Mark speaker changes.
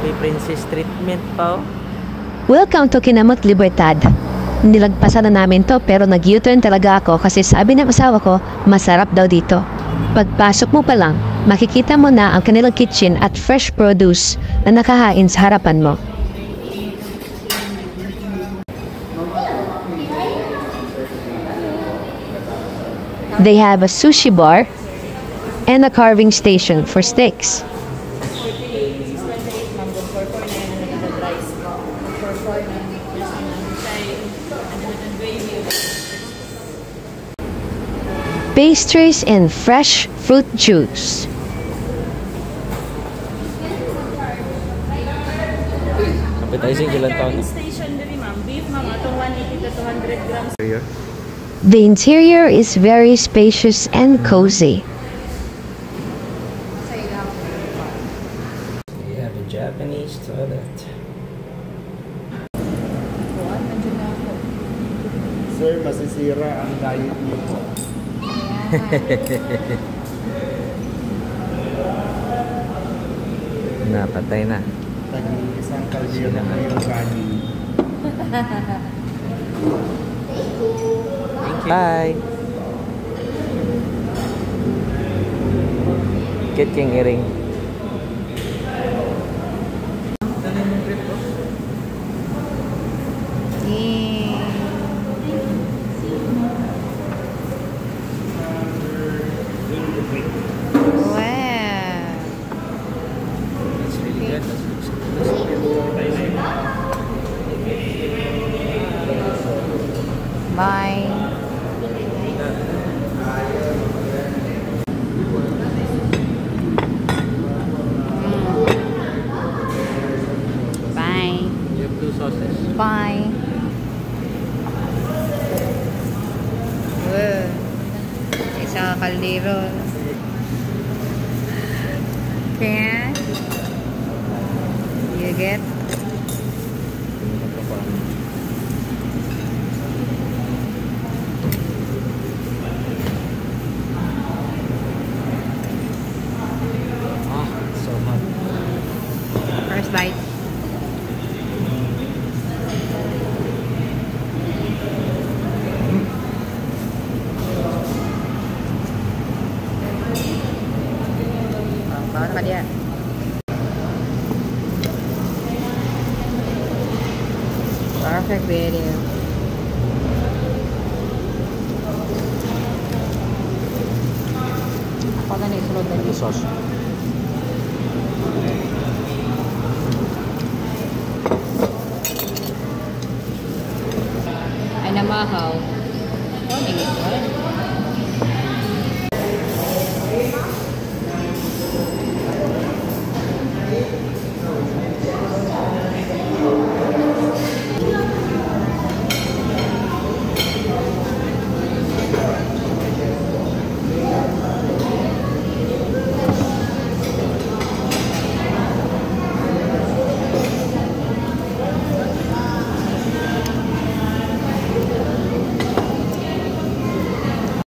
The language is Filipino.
Speaker 1: may princess treatment pa oh.
Speaker 2: Welcome to Kinamot Libertad. Nilagpasan na namin to pero nag-U-turn talaga ako kasi sabi ng asawa ko, masarap daw dito. Pagpasok mo pa lang, makikita mo na ang kanilang kitchen at fresh produce na nakahain sa harapan mo. They have a sushi bar and a carving station for steaks. Pastries and fresh fruit juice.
Speaker 1: Appetizing ilang taon na?
Speaker 3: Station dali ma'am. Beef ma'am, atong 180 to 200 grams.
Speaker 2: The interior is very spacious and cozy.
Speaker 1: We have a Japanese toilet.
Speaker 4: Sir, masisira ang diet niyo po.
Speaker 1: Napatay na.
Speaker 4: Isang kaldero na yung kanin.
Speaker 1: Bye! Kit king iring.
Speaker 2: Bye. Bye.
Speaker 1: You have 2 sauces.
Speaker 2: Bye. Isang kaldero. Kaya, you get
Speaker 1: So hot.
Speaker 2: first bite. Bawa ka dia. Perfect video. Ako na isulod na
Speaker 1: The sauce.
Speaker 2: ay namahaw.